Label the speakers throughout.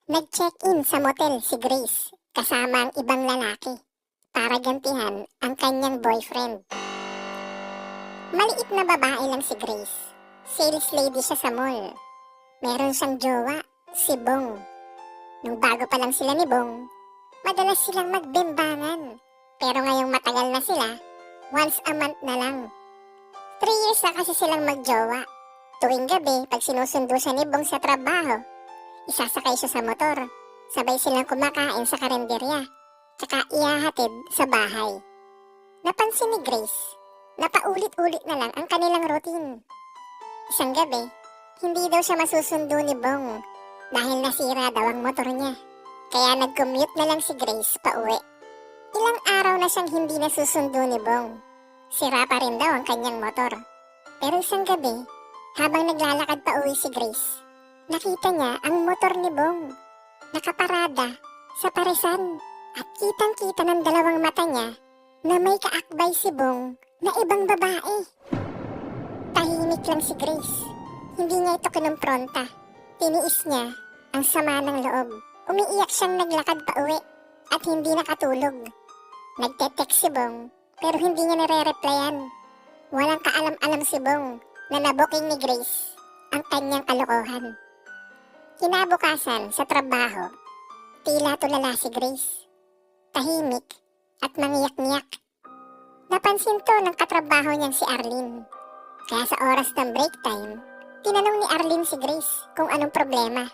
Speaker 1: Nag-check-in sa motel si Grace kasama ang ibang lalaki para gantihan ang kanyang boyfriend. Maliit na babae lang si Grace. Sales lady siya sa mall. Meron siyang jowa, si Bong. Nung bago pa lang sila ni Bong, madalas silang magbembangan. Pero ngayong matagal na sila, once a month na lang. 3 years na kasi silang magjowa. Tuwing gabi, pag sinusundo siya ni Bong sa trabaho, isasakay siya sa motor. Sabay silang kumakain sa karinderya. Tsaka ihahatid sa bahay. Napansin ni Grace na paulit-ulit na lang ang kanilang routine. Isang gabi, hindi daw siya masusundo ni Bong dahil nasira daw ang motor niya. Kaya nag-commute na lang si Grace pauwi. Ilang araw na siyang hindi nasusundo ni Bong. Sira pa rin daw ang kanyang motor. Pero isang gabi, habang naglalakad pauwi si Grace, nakita niya ang motor ni Bong. Nakaparada sa paresan at kitang-kita ng dalawang mata niya na may kaakbay si Bong na ibang babae. Tahimik lang si Grace. Hindi niya ito kinumpronta. Tiniis niya ang sama ng loob. Umiiyak siyang naglakad pauwi at hindi nakatulog. Nagte-text si Bong pero hindi niya nare-replyan. Walang kaalam-alam si Bong na nabuking ni Grace ang kanyang kalokohan. Kinabukasan sa trabaho, tila tulala si Grace. Tahimik at mangiyak-ngiyak. Napansin to ng katrabaho niyang si Arlene. Kaya sa oras ng break time, tinanong ni Arlene si Grace kung anong problema.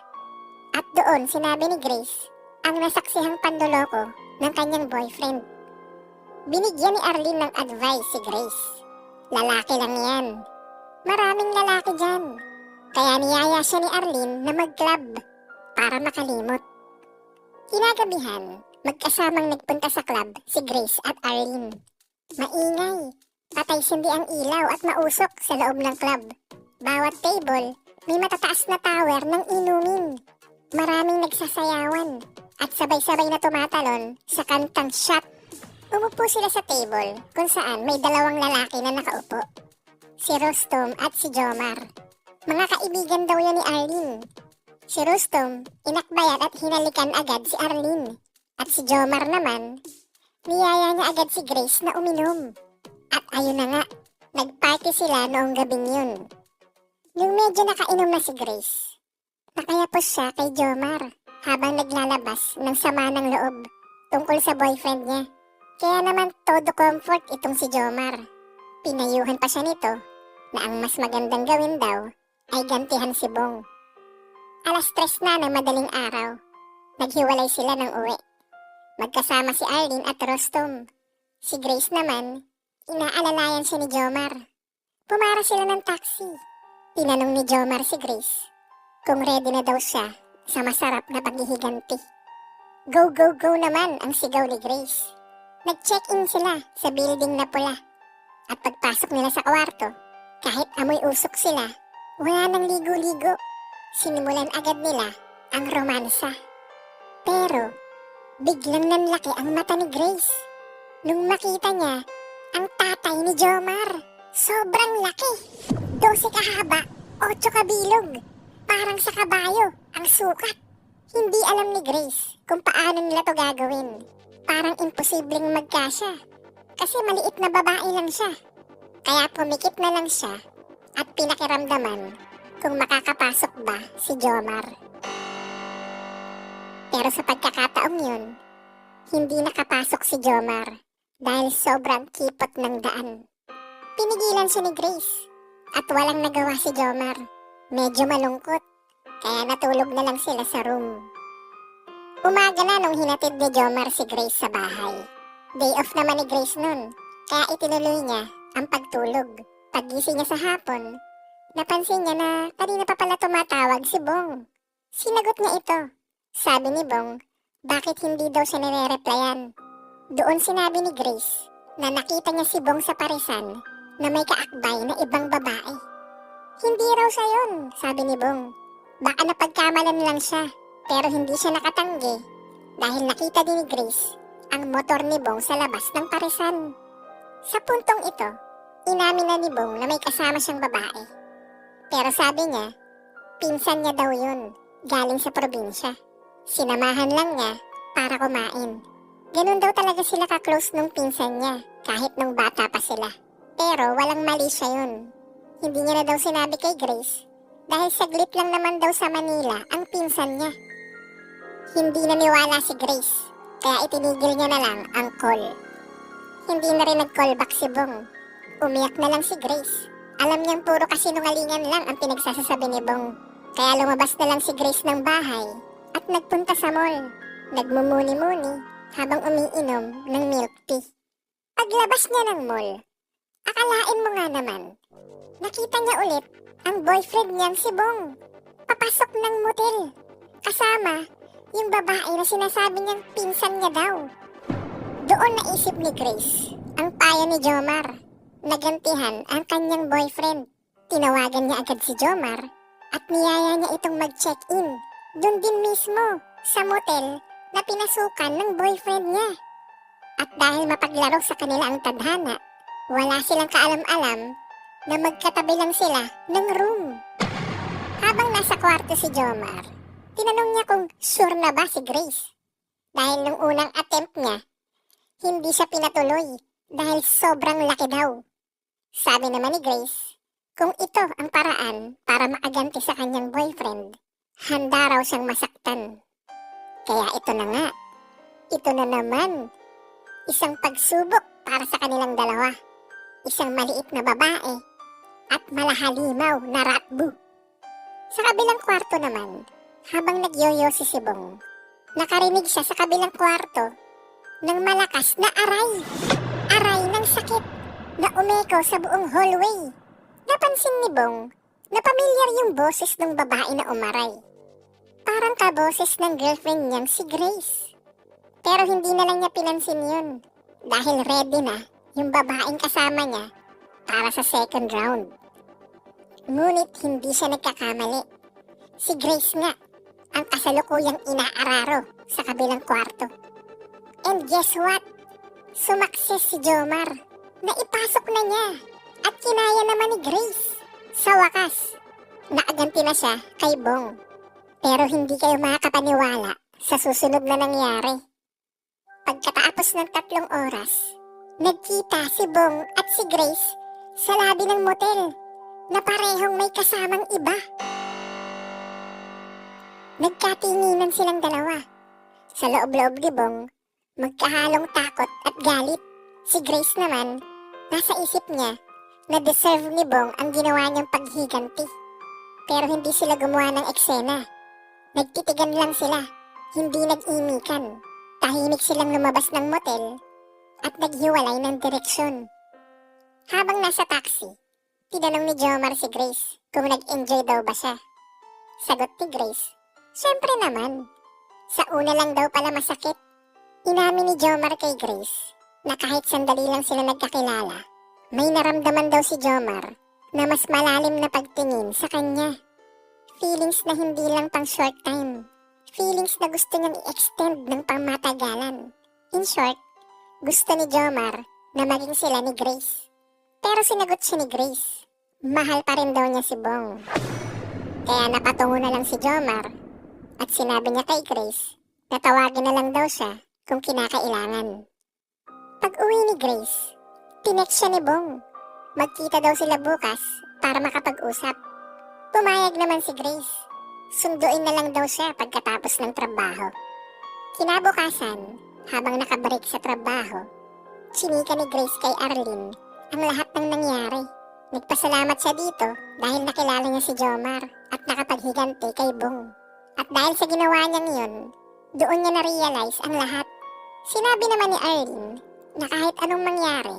Speaker 1: At doon sinabi ni Grace ang nasaksihang panloloko ng kanyang boyfriend. Binigyan ni Arlene ng advice si Grace. Lalaki lang yan. Maraming lalaki dyan. Kaya niyaya siya ni Arlene na mag-club para makalimot. Kinagabihan, magkasamang nagpunta sa club si Grace at Arlene. Maingay, patay-sindi ang ilaw at mausok sa loob ng club. Bawat table, may matataas na tower ng inumin. Maraming nagsasayawan at sabay-sabay na tumatalon sa kantang shot. Umupo sila sa table kung saan may dalawang lalaki na nakaupo. Si Rostom at si Jomar. Mga kaibigan daw yan ni Arlene. Si Rostom, inakbayan at hinalikan agad si Arlene. At si Jomar naman, niyaya niya agad si Grace na uminom. At ayun na nga, nagparty sila noong gabing yun. Nung medyo nakainom na si Grace, nakayapos siya kay Jomar habang naglalabas ng sama ng loob tungkol sa boyfriend niya. Kaya naman todo comfort itong si Jomar. Pinayuhan pa siya nito na ang mas magandang gawin daw ay gantihan si Bong. 3:00 na ng madaling araw. Naghiwalay sila ng uwi. Magkasama si Arlene at Rostom. Si Grace naman, inaalalayan siya ni Jomar. Pumara sila ng taxi. Tinanong ni Jomar si Grace kung ready na daw siya sa masarap na paghihiganti. Go, go, go naman ang sigaw ni Grace. Nag-check-in sila sa building na pula. At pagpasok nila sa kwarto, kahit amoy usok sila, wala nang ligo-ligo. Sinimulan agad nila ang romansa. Pero, biglang nanlaki ang mata ni Grace nung makita niya ang tatay ni Jomar. Sobrang laki. 12 kahaba, 8 kabilog. Parang sa kabayo ang sukat. Hindi alam ni Grace kung paano nila to gagawin. Parang imposibleng magkasya kasi maliit na babae lang siya. Kaya pumikit na lang siya at pinakiramdaman kung makakapasok ba si Jomar. Pero sa pagkakataong yun, hindi nakapasok si Jomar dahil sobrang kipot ng daan. Pinigilan siya ni Grace at walang nagawa si Jomar. Medyo malungkot kaya natulog na lang sila sa room. Umaga na nung hinatid ni Jomar si Grace sa bahay. Day off naman ni Grace nun, kaya itinuloy niya ang pagtulog. Paggising niya sa hapon, napansin niya na kanina pa pala tumatawag si Bong. Sinagot niya ito. Sabi ni Bong, bakit hindi daw siya nire-replyan? Doon sinabi ni Grace na nakita niya si Bong sa parisan na may kaakbay na ibang babae. Hindi raw siya yun, sabi ni Bong. Baka napagkamalan lang siya. Pero hindi siya nakatanggi dahil nakita din ni Grace ang motor ni Bong sa labas ng parisan. Sa puntong ito, inamin na ni Bong na may kasama siyang babae. Pero sabi niya, pinsan niya daw yun, galing sa probinsya. Sinamahan lang niya para kumain. Ganun daw talaga sila ka-close nung pinsan niya kahit nung bata pa sila. Pero walang mali siya yun. Hindi niya na daw sinabi kay Grace dahil saglit lang naman daw sa Manila ang pinsan niya. Hindi naniwala si Grace kaya itinigil niya na lang ang call. Hindi na rin nag-callback si Bong. Umiyak na lang si Grace. Alam niyang puro kasinungalingan lang ang pinagsasasabi ni Bong. Kaya lumabas na lang si Grace ng bahay at nagpunta sa mall. Nagmumuni-muni habang umiinom ng milk tea. Paglabas niya ng mall, akalain mo nga naman, nakita niya ulit ang boyfriend niyang si Bong. Papasok ng motel. Kasama yung babae na sinasabi niyang pinsan niya daw. Doon naisip ni Grace ang payo ni Jomar. Nagantihan ang kanyang boyfriend. Tinawagan niya agad si Jomar at niyaya niya itong mag-check-in. Doon din mismo sa motel na pinasukan ng boyfriend niya. At dahil mapaglaro sa kanila ang tadhana, wala silang kaalam-alam na magkatabi lang sila ng room. Habang nasa kwarto si Jomar, tinanong niya kung sure na ba si Grace. Dahil nung unang attempt niya, hindi siya pinatuloy dahil sobrang laki daw. Sabi naman ni Grace, kung ito ang paraan para makaganti sa kanyang boyfriend, handa raw siyang masaktan. Kaya ito na nga, ito na naman, isang pagsubok para sa kanilang dalawa. Isang maliit na babae at malahalimaw na ratbu. Sa kabilang kwarto naman, habang nagyoyosi si Bong, nakarinig siya sa kabilang kwarto ng malakas na aray. Aray ng sakit na umeko sa buong hallway. Napansin ni Bong na pamilyar yung boses ng babae na umaray. Parang kaboses ng girlfriend niyang si Grace. Pero hindi na lang niya pinansin yun dahil ready na yung babaeng kasama niya para sa second round. Ngunit hindi siya nagkakamali. Si Grace nga ang kasalukuyang inaararo sa kabilang kwarto. And guess what? Sumakses si Jomar na ipasok na niya at kinaya naman ni Grace. Sa wakas, nakaganti na siya kay Bong. Pero hindi kayo makakapaniwala sa susunod na nangyari. Pagkatapos ng 3 oras, nagkita si Bong at si Grace sa labi ng motel na parehong may kasamang iba. Nagkatinginan silang dalawa. Sa loob-loob ni Bong, magkahalong takot at galit. Si Grace naman, nasa isip niya na deserve ni Bong ang ginawa niyang paghiganti. Pero hindi sila gumawa ng eksena. Nagtitigan lang sila, hindi nag-imikan. Tahimik silang lumabas ng motel at naghiwalay ng direksyon. Habang nasa taxi, tinanong ni Jomar si Grace kung nag-enjoy daw ba siya. Sagot ni Grace, syempre naman. Sa una lang daw pala masakit. Inamin ni Jomar kay Grace na kahit sandali lang sila nagkakilala, may naramdaman daw si Jomar na mas malalim na pagtingin sa kanya. Feelings na hindi lang pang short time. Feelings na gusto niyang i-extend ng pangmatagalan. In short, gusto ni Jomar na maging sila ni Grace. Pero sinagot siya ni Grace. Mahal pa rin daw niya si Bong. Kaya napatungo na lang si Jomar at sinabi niya kay Grace na tawagin na lang daw siya kung kinakailangan. Pag uwi ni Grace, tinext siya ni Bong. Magkita daw sila bukas para makapag-usap. Pumayag naman si Grace. Sunduin na lang daw siya pagkatapos ng trabaho. Kinabukasan, habang nakabreak sa trabaho, chinika ni Grace kay Arlene ang lahat ng nangyari. Nagpasalamat siya dito dahil nakilala niya si Jomar at nakapaghiganti kay Bong. At dahil sa ginawa niyang yun, doon niya na-realize ang lahat. Sinabi naman ni Arlene na kahit anong mangyari,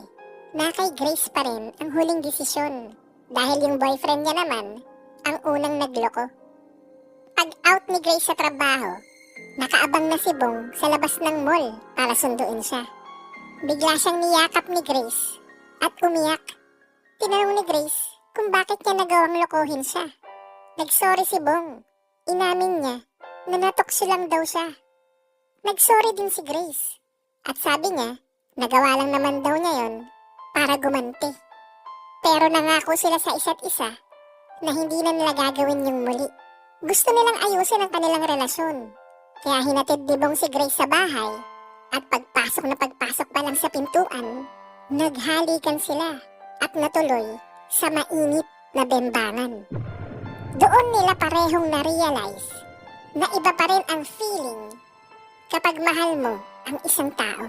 Speaker 1: na kay Grace pa rin ang huling desisyon dahil yung boyfriend niya naman ang unang nagloko. Pag-out ni Grace sa trabaho, nakaabang na si Bong sa labas ng mall para sunduin siya. Bigla siyang niyakap ni Grace at umiyak. Tinanong ni Grace kung bakit niya nagawang lokohin siya. Nagsorry si Bong. Inamin niya na natokso lang daw siya. Nagsorry din si Grace. At sabi niya, nagawa lang naman daw niya yon para gumanti. Pero nangako sila sa isa't isa na hindi na nila gagawin yung muli. Gusto nilang ayusin ang kanilang relasyon. Kaya hinatid ni Bong si Grace sa bahay at pagpasok na pagpasok pa lang sa pintuan, naghalikan sila at natuloy sa mainit na bembangan. Doon nila parehong na-realize na iba pa rin ang feeling kapag mahal mo ang isang tao.